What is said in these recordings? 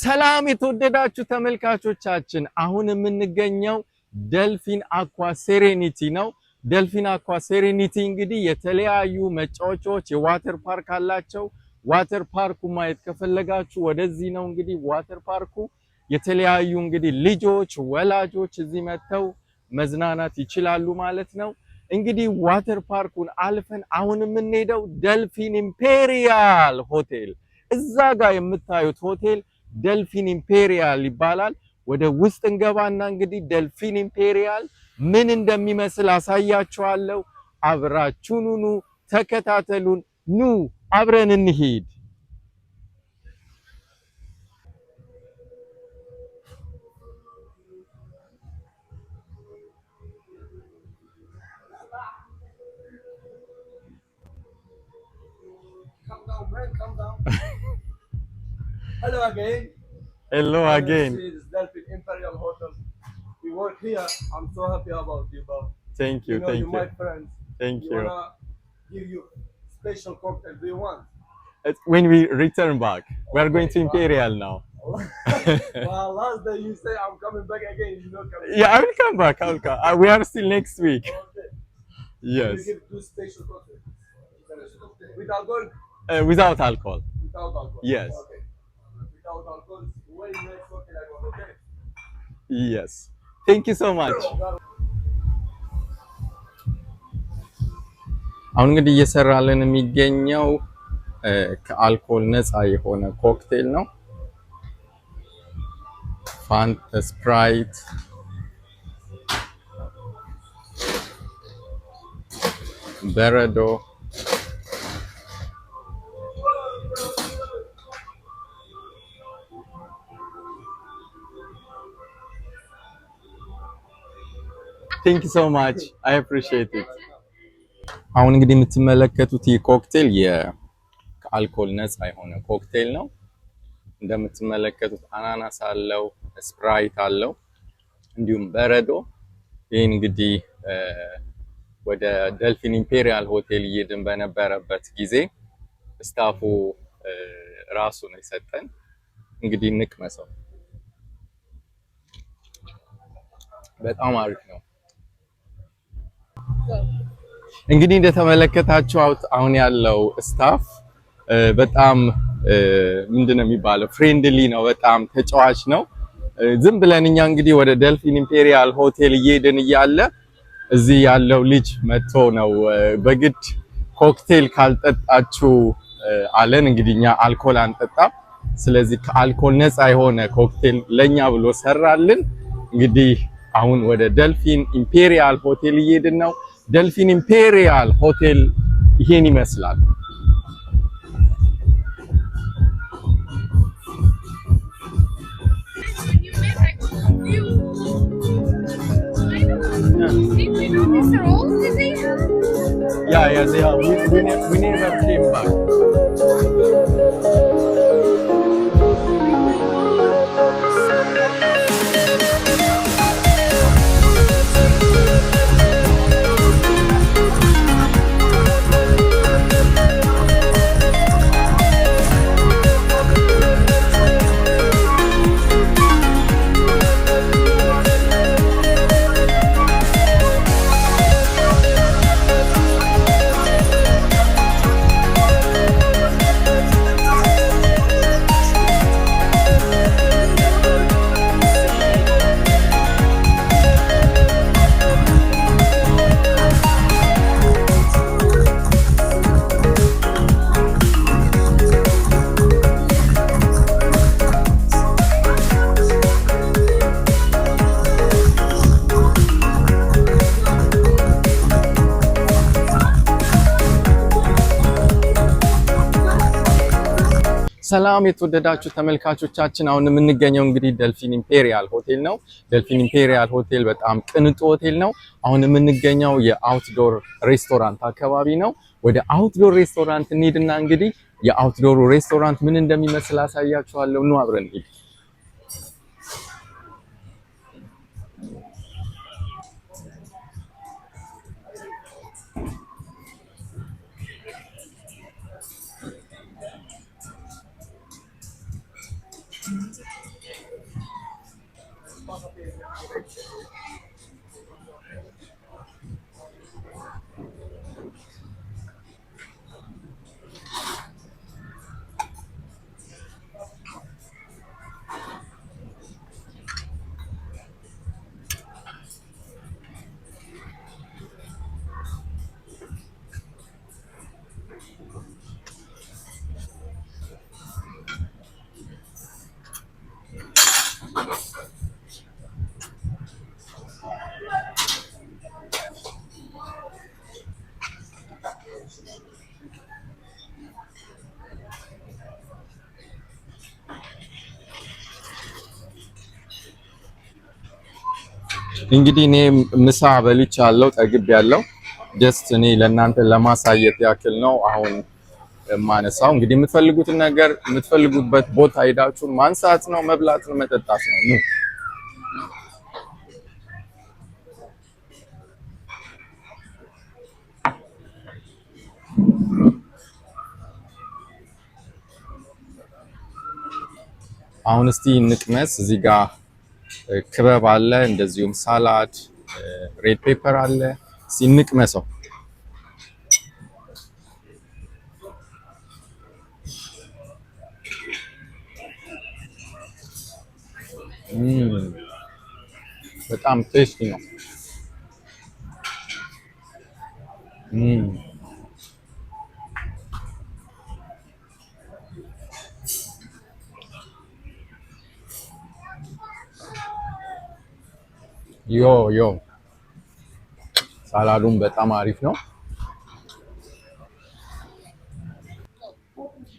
ሰላም የተወደዳችሁ ተመልካቾቻችን፣ አሁን የምንገኘው ደልፊን አኳ ሴሬኒቲ ነው። ደልፊን አኳ ሴሬኒቲ እንግዲህ የተለያዩ መጫወቻዎች የዋተር ፓርክ አላቸው። ዋተር ፓርኩ ማየት ከፈለጋችሁ ወደዚህ ነው። እንግዲህ ዋተር ፓርኩ የተለያዩ እንግዲህ ልጆች ወላጆች እዚህ መጥተው መዝናናት ይችላሉ ማለት ነው። እንግዲህ ዋተር ፓርኩን አልፈን አሁን የምንሄደው ደልፊን ኢምፔሪያል ሆቴል፣ እዛ ጋር የምታዩት ሆቴል ደልፊን ኢምፔሪያል ይባላል። ወደ ውስጥ እንገባና እንግዲህ ደልፊን ኢምፔሪያል ምን እንደሚመስል አሳያችኋለሁ። አብራችሁኑ ኑ፣ ተከታተሉን። ኑ አብረን እንሂድ። Come down. Hello again. Hello again. This is Delphin Imperial Hotel. We work here. I'm so happy about you, bro. Thank you, You know, thank you're you. my friends. Thank We you. wanna give you special cocktail. Do you want? When we return back, we are going to Imperial now. Well, last day you say I'm coming back again. You're not coming. Yeah, I will come back. I will come. We are still next week. Okay. Yes. We give two special cocktail. With alcohol? Without alcohol. Without alcohol. Yes. Okay. Without alcohol. Very nice cocktail. I want. Okay. Yes. Thank you so much. አሁን እንግዲህ እየሰራልን የሚገኘው ከአልኮል ነፃ የሆነ ኮክቴል ነው። ፋንታ፣ ስፕራይት፣ በረዶ፣ Thank you so much. I appreciate it. አሁን እንግዲህ የምትመለከቱት ይህ ኮክቴል ከአልኮል ነፃ የሆነ ኮክቴል ነው። እንደምትመለከቱት አናናስ አለው፣ ስፕራይት አለው፣ እንዲሁም በረዶ። ይህ እንግዲህ ወደ ደልፊን ኢምፔሪያል ሆቴል እየሄድን በነበረበት ጊዜ ስታፉ ራሱ ነው የሰጠን። እንግዲህ እንቅመሰው። በጣም አሪፍ ነው። እንግዲህ እንደተመለከታችሁት አሁን ያለው ስታፍ በጣም ምንድነው የሚባለው ፍሬንድሊ ነው፣ በጣም ተጫዋች ነው። ዝም ብለን እኛ እንግዲህ ወደ ደልፊን ኢምፔሪያል ሆቴል እየሄድን እያለ እዚህ ያለው ልጅ መጥቶ ነው በግድ ኮክቴል ካልጠጣችሁ አለን። እንግዲህ እኛ አልኮል አንጠጣም፣ ስለዚህ ከአልኮል ነፃ የሆነ ኮክቴል ለኛ ብሎ ሰራልን። እንግዲህ አሁን ወደ ደልፊን ኢምፔሪያል ሆቴል እየሄድን ነው። ደልፊን ኢምፔሪያል ሆቴል ይሄን ይመስላል። Yeah, they are. We never came back. ሰላም የተወደዳችሁ ተመልካቾቻችን፣ አሁን የምንገኘው እንግዲህ ደልፊን ኢምፔሪያል ሆቴል ነው። ደልፊን ኢምፔሪያል ሆቴል በጣም ቅንጡ ሆቴል ነው። አሁን የምንገኘው የአውትዶር ሬስቶራንት አካባቢ ነው። ወደ አውትዶር ሬስቶራንት እንሂድና እንግዲህ የአውትዶሩ ሬስቶራንት ምን እንደሚመስል አሳያችኋለሁ። ኑ አብረን እንሂድ። እንግዲህ እኔ ምሳ በልቻለሁ ጠግቤያለሁ ጀስት እኔ ለእናንተ ለማሳየት ያክል ነው አሁን ማነሳው እንግዲህ የምትፈልጉትን ነገር የምትፈልጉበት ቦታ ሄዳችሁ ማንሳት ነው መብላት ነው መጠጣት ነው አሁን እስቲ እንቅመስ እዚህ ጋር ክበብ አለ እንደዚሁም ሳላድ ሬድ ፔፐር አለ እስቲ እንቅመሰው በጣም ቴስቲ ነው ዮ ሳላዱም በጣም አሪፍ ነው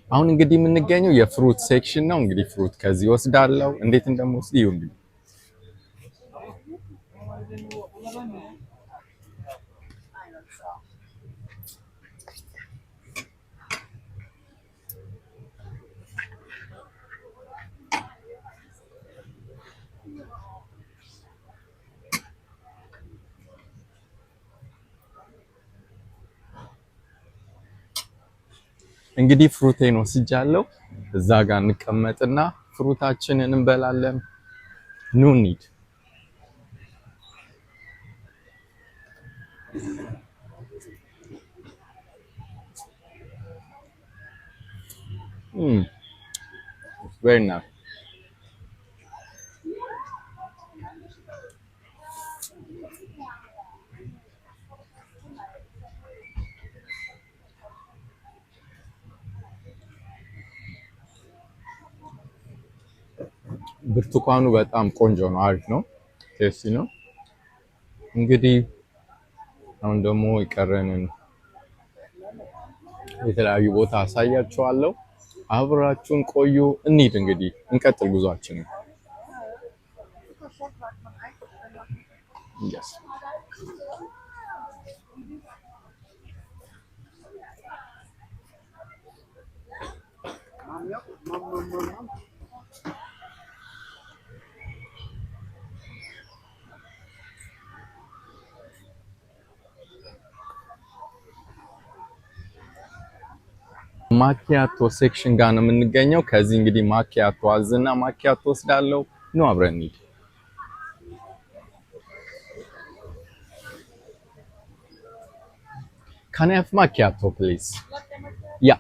አሁን እንግዲህ የምንገኘው የፍሩት ሴክሽን ነው እንግዲህ ፍሩት ከዚህ ወስዳለሁ እንዴት እንደምወስድ ይሁን እንግዲህ እንግዲህ ፍሩቴን ወስጃለሁ እዛ ጋር እንቀመጥና ፍሩታችንን እንበላለን ኑ እንሂድ It's very nice ብርቱካኑ በጣም ቆንጆ ነው አሪፍ ነው ቴስቲ ነው እንግዲህ አሁን ደግሞ ይቀረንን የተለያዩ ቦታ አሳያችኋለሁ አብራችሁን ቆዩ እንሂድ እንግዲህ እንቀጥል ጉዟችንን yes ማኪያቶ ሴክሽን ጋር ነው የምንገኘው ከዚህ እንግዲህ ማኪያቶ አዝና ማኪያቶ ወስዳለሁ ነው አብረን እንሂድ Can I have macchiato please? Yeah.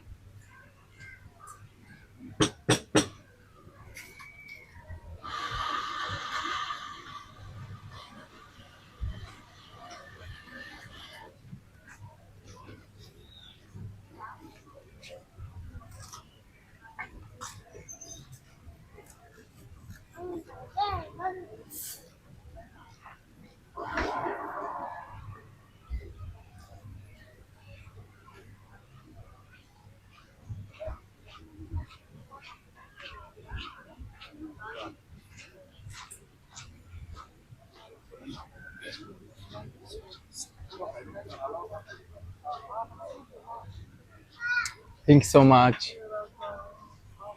Thanks so much.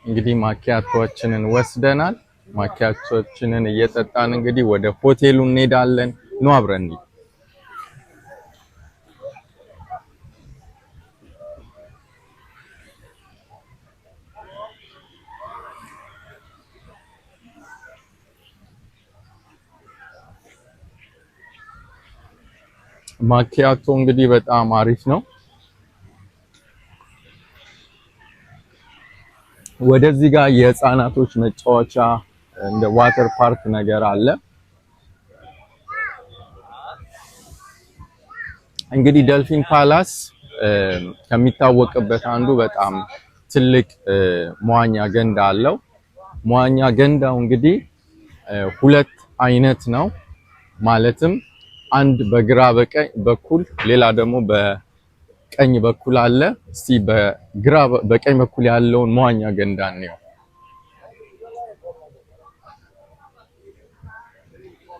እንግዲህ ማኪያቶችንን ወስደናል ማኪያቶችንን እየጠጣን እንግዲህ ወደ ሆቴሉ እንሄዳለን ነው አብረን እንሂድ ማኪያቶ እንግዲህ በጣም አሪፍ ነው። ወደዚህ ጋር የህፃናቶች መጫወቻ እንደ ዋተር ፓርክ ነገር አለ። እንግዲህ ዶልፊን ፓላስ ከሚታወቅበት አንዱ በጣም ትልቅ መዋኛ ገንዳ አለው። መዋኛ ገንዳው እንግዲህ ሁለት አይነት ነው። ማለትም አንድ በግራ በቀኝ በኩል ሌላ ደግሞ በቀኝ በኩል አለ። እስቲ በቀኝ በኩል ያለውን መዋኛ ገንዳ ነው።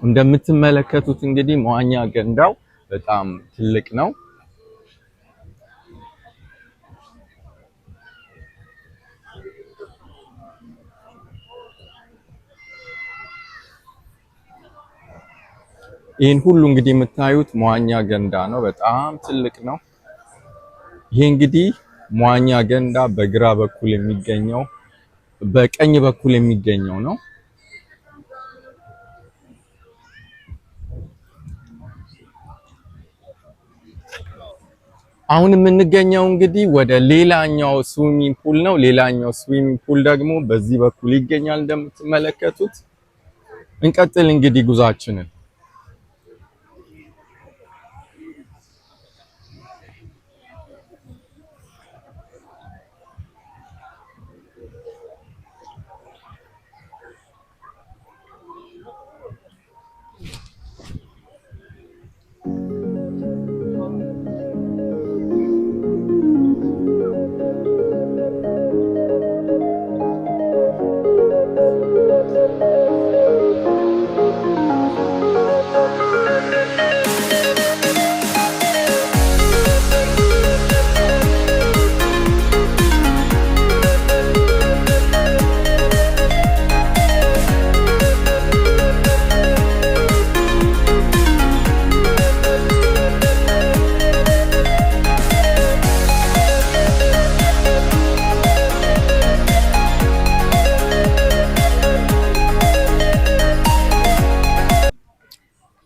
እንደምትመለከቱት እንግዲህ መዋኛ ገንዳው በጣም ትልቅ ነው። ይህን ሁሉ እንግዲህ የምታዩት መዋኛ ገንዳ ነው። በጣም ትልቅ ነው። ይሄ እንግዲህ መዋኛ ገንዳ በግራ በኩል የሚገኘው በቀኝ በኩል የሚገኘው ነው። አሁን የምንገኘው እንግዲህ ወደ ሌላኛው ስዊሚንግ ፑል ነው። ሌላኛው ስዊሚንግ ፑል ደግሞ በዚህ በኩል ይገኛል እንደምትመለከቱት። እንቀጥል እንግዲህ ጉዟችንን።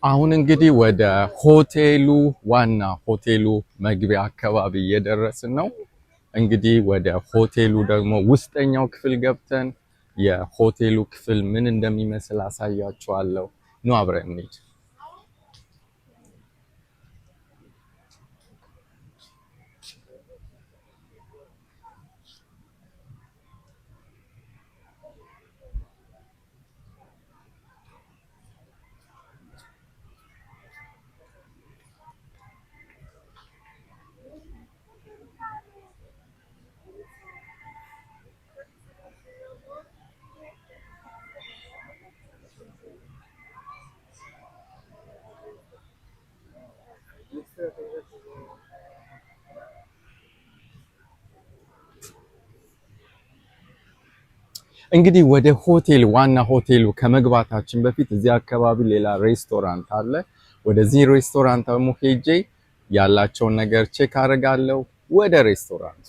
አሁን እንግዲህ ወደ ሆቴሉ ዋና ሆቴሉ መግቢያ አካባቢ እየደረስን ነው። እንግዲህ ወደ ሆቴሉ ደግሞ ውስጠኛው ክፍል ገብተን የሆቴሉ ክፍል ምን እንደሚመስል አሳያችኋለሁ። ኑ አብረን እንሂድ። እንግዲህ ወደ ሆቴል ዋና ሆቴሉ ከመግባታችን በፊት እዚህ አካባቢ ሌላ ሬስቶራንት አለ። ወደዚህ ሬስቶራንት ደግሞ ሄጄ ያላቸውን ነገር ቼክ አደርጋለሁ። ወደ ሬስቶራንቱ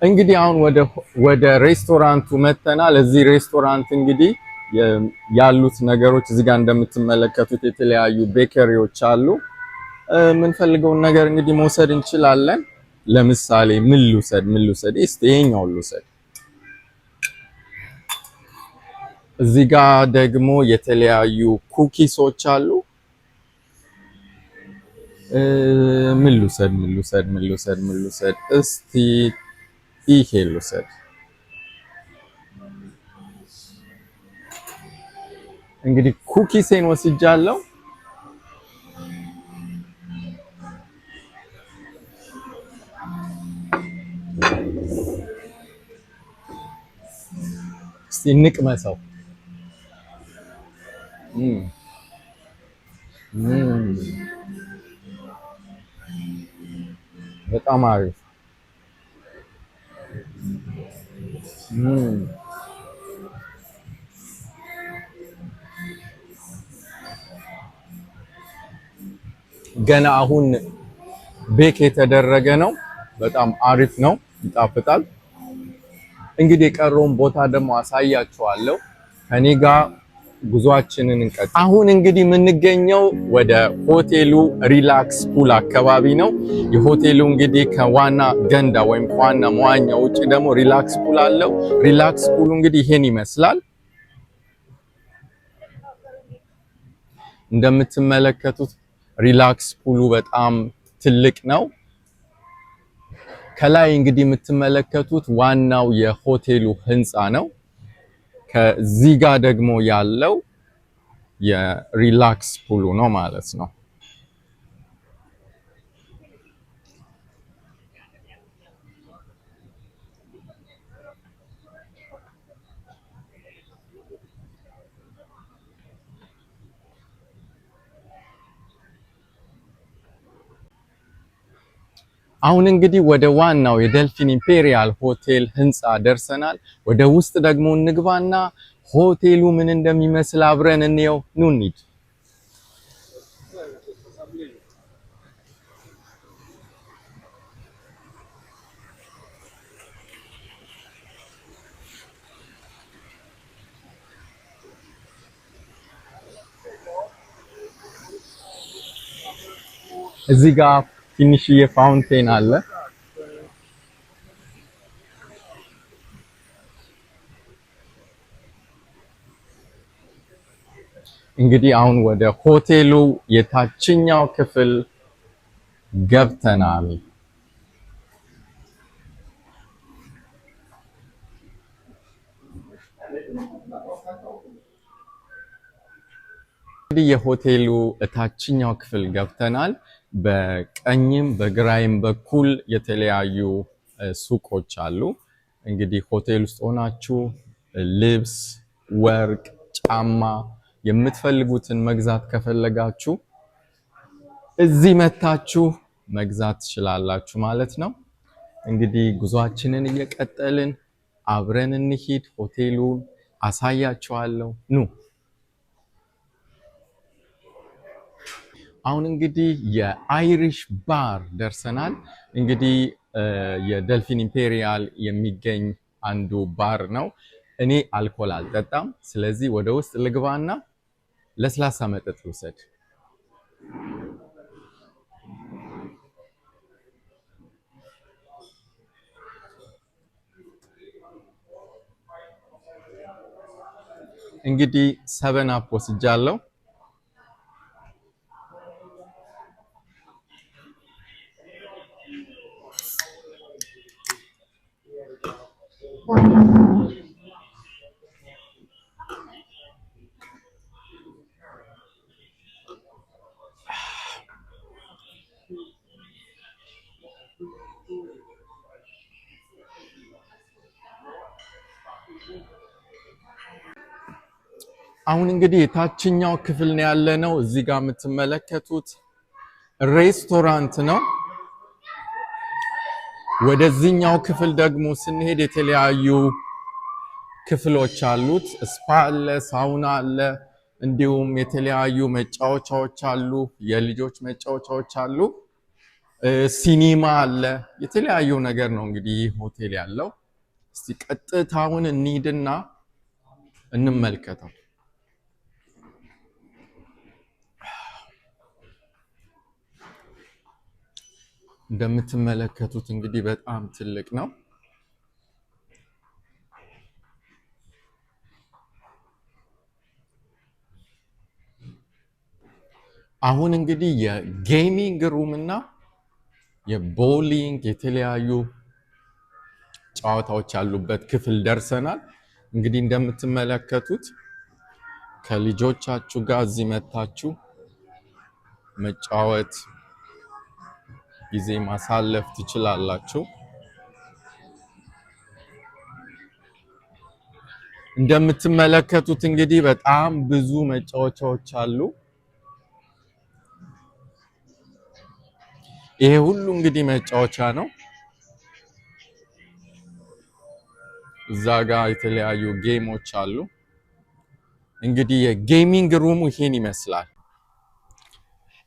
እንግዲህ አሁን ወደ ሬስቶራንቱ መተናል። እዚህ ሬስቶራንት እንግዲህ ያሉት ነገሮች እዚህ ጋር እንደምትመለከቱት የተለያዩ ቤከሪዎች አሉ። የምንፈልገውን ነገር እንግዲህ መውሰድ እንችላለን። ለምሳሌ ምን ልውሰድ? እስቲ ይሄኛውን ልውሰድ። እዚህ ጋር ደግሞ የተለያዩ ኩኪሶች አሉ። ምን ልውሰድ? እስቲ ይሄ ልውሰድ። እንግዲህ ኩኪሴን ወስጃለሁ። እስቲ እንቅመሰው። በጣም አሪፍ። ገና አሁን ቤክ የተደረገ ነው። በጣም አሪፍ ነው፣ ይጣፍጣል። እንግዲህ የቀረውን ቦታ ደግሞ አሳያችኋለሁ። ከኔ ጋር ጉዟችንን እንቀጥል። አሁን እንግዲህ የምንገኘው ወደ ሆቴሉ ሪላክስ ፑል አካባቢ ነው። የሆቴሉ እንግዲህ ከዋና ገንዳ ወይም ከዋና መዋኛ ውጭ ደግሞ ሪላክስ ፑል አለው። ሪላክስ ፑሉ እንግዲህ ይሄን ይመስላል። እንደምትመለከቱት ሪላክስ ፑሉ በጣም ትልቅ ነው። ከላይ እንግዲህ የምትመለከቱት ዋናው የሆቴሉ ህንፃ ነው። ከዚህ ጋር ደግሞ ያለው የሪላክስ ፑሉ ነው ማለት ነው። አሁን እንግዲህ ወደ ዋናው የደልፊን ኢምፔሪያል ሆቴል ህንፃ ደርሰናል። ወደ ውስጥ ደግሞ እንግባና ሆቴሉ ምን እንደሚመስል አብረን እንየው። ኑ እንሂድ። እዚህ ጋር ትንሽዬ ፋውንቴን አለ። እንግዲህ አሁን ወደ ሆቴሉ የታችኛው ክፍል ገብተናል። እንግዲህ የሆቴሉ ታችኛው ክፍል ገብተናል። በቀኝም በግራይም በኩል የተለያዩ ሱቆች አሉ። እንግዲህ ሆቴል ውስጥ ሆናችሁ ልብስ፣ ወርቅ፣ ጫማ የምትፈልጉትን መግዛት ከፈለጋችሁ እዚህ መታችሁ መግዛት ትችላላችሁ ማለት ነው። እንግዲህ ጉዟችንን እየቀጠልን አብረን እንሂድ። ሆቴሉን አሳያችኋለሁ። ኑ። አሁን እንግዲህ የአይሪሽ ባር ደርሰናል። እንግዲህ የደልፊን ኢምፔሪያል የሚገኝ አንዱ ባር ነው። እኔ አልኮል አልጠጣም። ስለዚህ ወደ ውስጥ ልግባና ለስላሳ መጠጥ ልውሰድ። እንግዲህ 7 አፕ ወስጃለሁ። አሁን እንግዲህ የታችኛው ክፍል ነው ያለነው። እዚህ ጋር የምትመለከቱት ሬስቶራንት ነው። ወደዚህኛው ክፍል ደግሞ ስንሄድ የተለያዩ ክፍሎች አሉት። ስፓ አለ፣ ሳውና አለ፣ እንዲሁም የተለያዩ መጫወቻዎች አሉ፣ የልጆች መጫወቻዎች አሉ፣ ሲኒማ አለ። የተለያዩ ነገር ነው እንግዲህ ሆቴል ያለው። እስቲ ቀጥታውን እንሂድና እንመልከተው። እንደምትመለከቱት እንግዲህ በጣም ትልቅ ነው። አሁን እንግዲህ የጌሚንግ ሩም እና የቦሊንግ የተለያዩ ጨዋታዎች ያሉበት ክፍል ደርሰናል። እንግዲህ እንደምትመለከቱት ከልጆቻችሁ ጋር እዚህ መታችሁ መጫወት ጊዜ ማሳለፍ ትችላላችሁ። እንደምትመለከቱት እንግዲህ በጣም ብዙ መጫወቻዎች አሉ። ይሄ ሁሉ እንግዲህ መጫወቻ ነው። እዛ ጋር የተለያዩ ጌሞች አሉ። እንግዲህ የጌሚንግ ሩሙ ይሄን ይመስላል።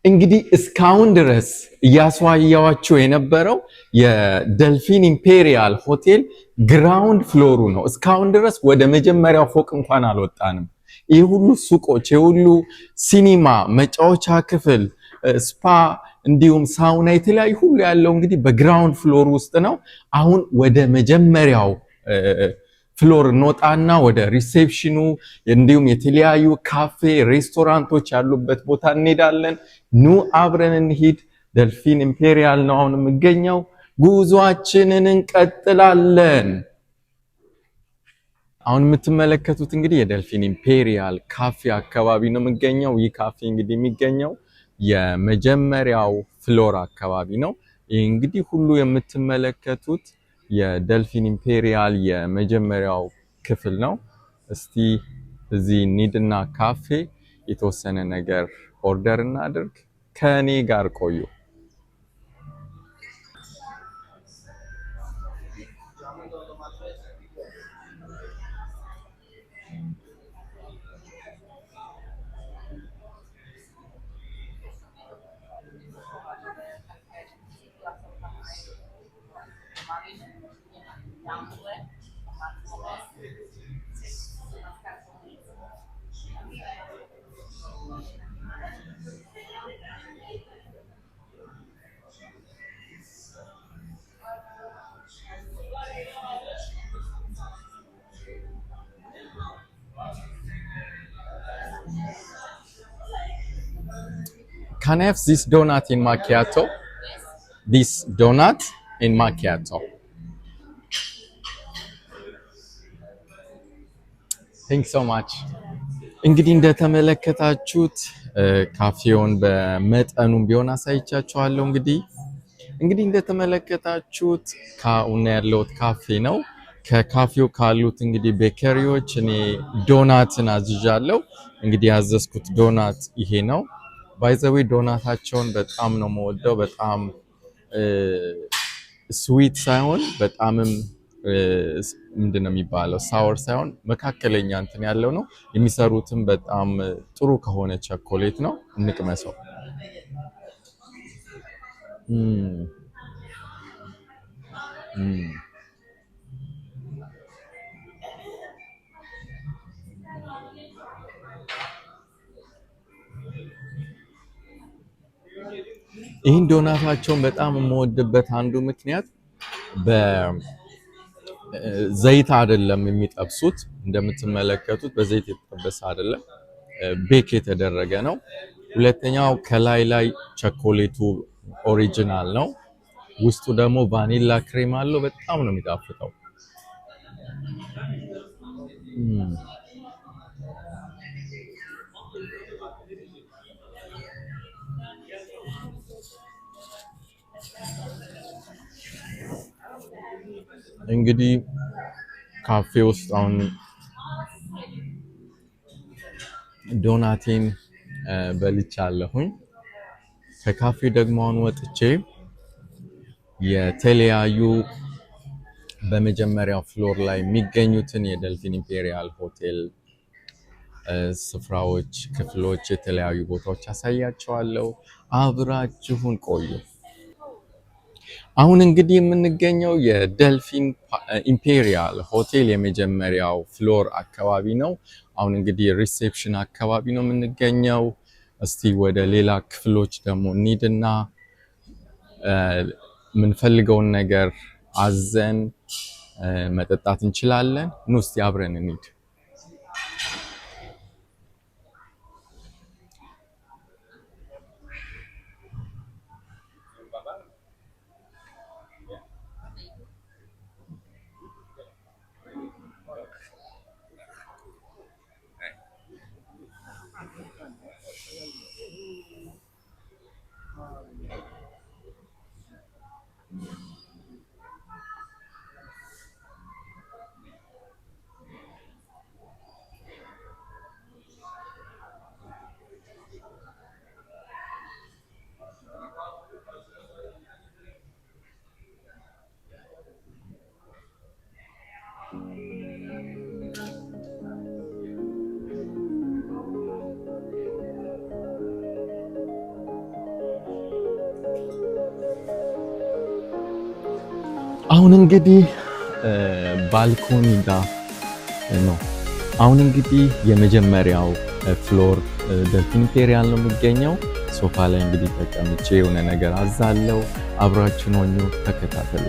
እንግዲህ እስካሁን ድረስ እያስዋያዋችሁ የነበረው የደልፊን ኢምፔሪያል ሆቴል ግራውንድ ፍሎሩ ነው። እስካሁን ድረስ ወደ መጀመሪያው ፎቅ እንኳን አልወጣንም። ይህ ሁሉ ሱቆች፣ ይህ ሁሉ ሲኒማ፣ መጫወቻ ክፍል፣ ስፓ እንዲሁም ሳውና የተለያዩ ሁሉ ያለው እንግዲህ በግራውንድ ፍሎር ውስጥ ነው። አሁን ወደ መጀመሪያው ፍሎር እንወጣና ወደ ሪሴፕሽኑ እንዲሁም የተለያዩ ካፌ፣ ሬስቶራንቶች ያሉበት ቦታ እንሄዳለን። ኑ አብረን እንሂድ። ደልፊን ኢምፔሪያል ነው አሁን የምገኘው። ጉዟችንን እንቀጥላለን። አሁን የምትመለከቱት እንግዲህ የደልፊን ኢምፔሪያል ካፌ አካባቢ ነው የምገኘው። ይህ ካፌ እንግዲህ የሚገኘው የመጀመሪያው ፍሎር አካባቢ ነው። ይህ እንግዲህ ሁሉ የምትመለከቱት የደልፊን ኢምፔሪያል የመጀመሪያው ክፍል ነው። እስቲ እዚህ ኒድና ካፌ የተወሰነ ነገር ኦርደር እናድርግ። ከኔ ጋር ቆዩ። Can I have this donut in macchiato? This donut in macchiato. Thanks so much. እንግዲህ እንደተመለከታችሁት ካፌውን በመጠኑም ቢሆን አሳይቻችኋለሁ። እንግዲህ እንደተመለከታችሁት ካሁን ያለውት ካፌ ነው። ከካፌው ካሉት እንግዲህ ቤከሪዎች እኔ ዶናትን አዝዣለሁ። እንግዲህ ያዘዝኩት ዶናት ይሄ ነው። ባይ ዘ ዌይ ዶናታቸውን በጣም ነው የምወደው። በጣም ስዊት ሳይሆን በጣምም ምንድነው የሚባለው ሳወር ሳይሆን መካከለኛ እንትን ያለው ነው። የሚሰሩትም በጣም ጥሩ ከሆነ ቸኮሌት ነው። እንቅመሰው። ይህን ዶናታቸውን በጣም የምወድበት አንዱ ምክንያት በዘይት አይደለም የሚጠብሱት። እንደምትመለከቱት በዘይት የተጠበሰ አይደለም፣ ቤክ የተደረገ ነው። ሁለተኛው ከላይ ቸኮሌቱ ኦሪጂናል ነው። ውስጡ ደግሞ ቫኒላ ክሬም አለው። በጣም ነው የሚጣፍጠው። እንግዲህ ካፌ ውስጥ አሁን ዶናቴን በልቻለሁኝ። ከካፌ ደግሞ አሁን ወጥቼ የተለያዩ በመጀመሪያው ፍሎር ላይ የሚገኙትን የደልፊን ኢምፔሪያል ሆቴል ስፍራዎች፣ ክፍሎች፣ የተለያዩ ቦታዎች አሳያቸዋለሁ። አብራችሁን ቆዩ። አሁን እንግዲህ የምንገኘው የደልፊን ኢምፔሪያል ሆቴል የመጀመሪያው ፍሎር አካባቢ ነው። አሁን እንግዲህ ሪሴፕሽን አካባቢ ነው የምንገኘው። እስቲ ወደ ሌላ ክፍሎች ደግሞ እንሂድና የምንፈልገውን ነገር አዘን መጠጣት እንችላለን። ኑ እስቲ አብረን እንሂድ። አሁን እንግዲህ ባልኮኒ ጋር ነው። አሁን እንግዲህ የመጀመሪያው ፍሎር ደልፊን ኢምፔሪያል ነው የሚገኘው። ሶፋ ላይ እንግዲህ ተቀምጬ የሆነ ነገር አዛለው። አብራችን ሆኙ ተከታተሉ።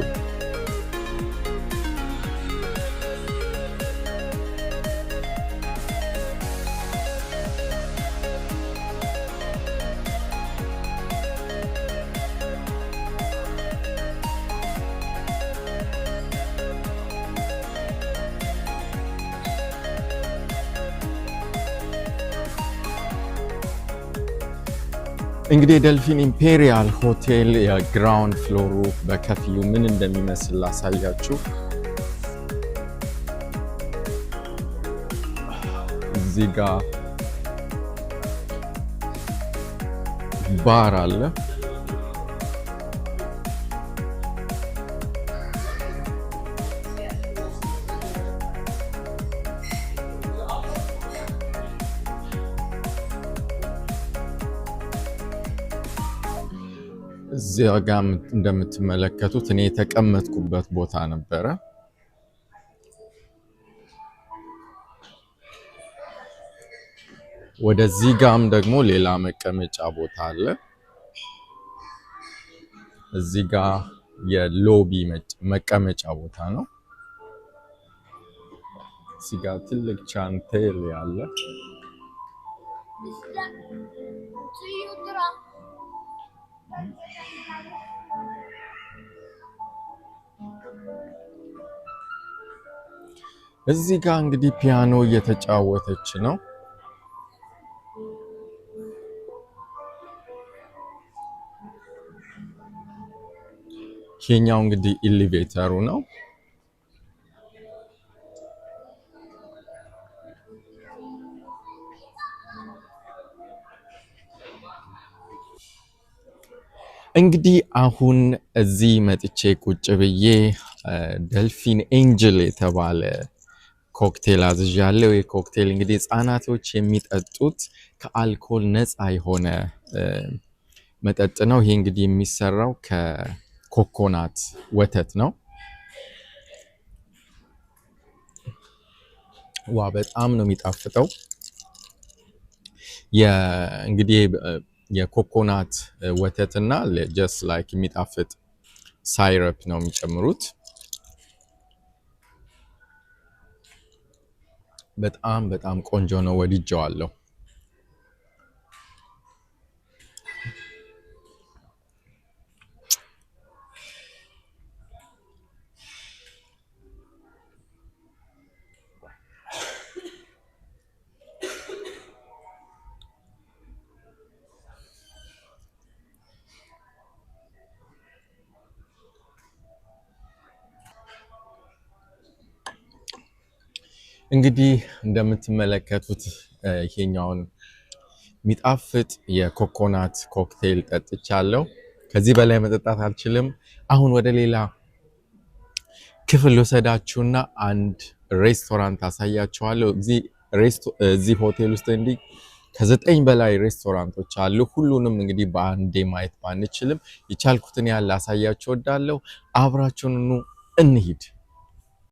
እንግዲህ ደልፊን ኢምፔሪያል ሆቴል የግራውንድ ፍሎሩ በከፊሉ ምን እንደሚመስል ላሳያችሁ። እዚህ ጋር ባር አለ። እዚያ ጋር እንደምትመለከቱት እኔ የተቀመጥኩበት ቦታ ነበረ። ወደዚህ ጋም ደግሞ ሌላ መቀመጫ ቦታ አለ። እዚህ ጋር የሎቢ መቀመጫ ቦታ ነው። እዚህ ጋር ትልቅ ቻንቴል ያለ እዚህ ጋር እንግዲህ ፒያኖ እየተጫወተች ነው። ይሄኛው እንግዲህ ኤሌቬተሩ ነው። እንግዲህ አሁን እዚህ መጥቼ ቁጭ ብዬ ደልፊን ኤንጅል የተባለ ኮክቴል አዝዣለሁ። የኮክቴል እንግዲህ ህፃናቶች የሚጠጡት ከአልኮል ነፃ የሆነ መጠጥ ነው። ይሄ እንግዲህ የሚሰራው ከኮኮናት ወተት ነው። ዋ በጣም ነው የሚጣፍጠው። እንግዲህ የኮኮናት ወተትና ጀስት ላይክ የሚጣፍጥ ሳይረፕ ነው የሚጨምሩት። በጣም ቆንጆ ነው፣ ወድጄዋለሁ። እንግዲህ እንደምትመለከቱት ይሄኛውን የሚጣፍጥ የኮኮናት ኮክቴል ጠጥቻለሁ። ከዚህ በላይ መጠጣት አልችልም። አሁን ወደ ሌላ ክፍል ወሰዳችሁና አንድ ሬስቶራንት አሳያችኋለሁ። እዚህ ሆቴል ውስጥ እንዲህ ከ9 በላይ ሬስቶራንቶች አሉ። ሁሉንም እንግዲህ በአንዴ ማየት ባንችልም የቻልኩትን ያህል አሳያችሁ እወዳለሁ። አብራችሁን እንሂድ።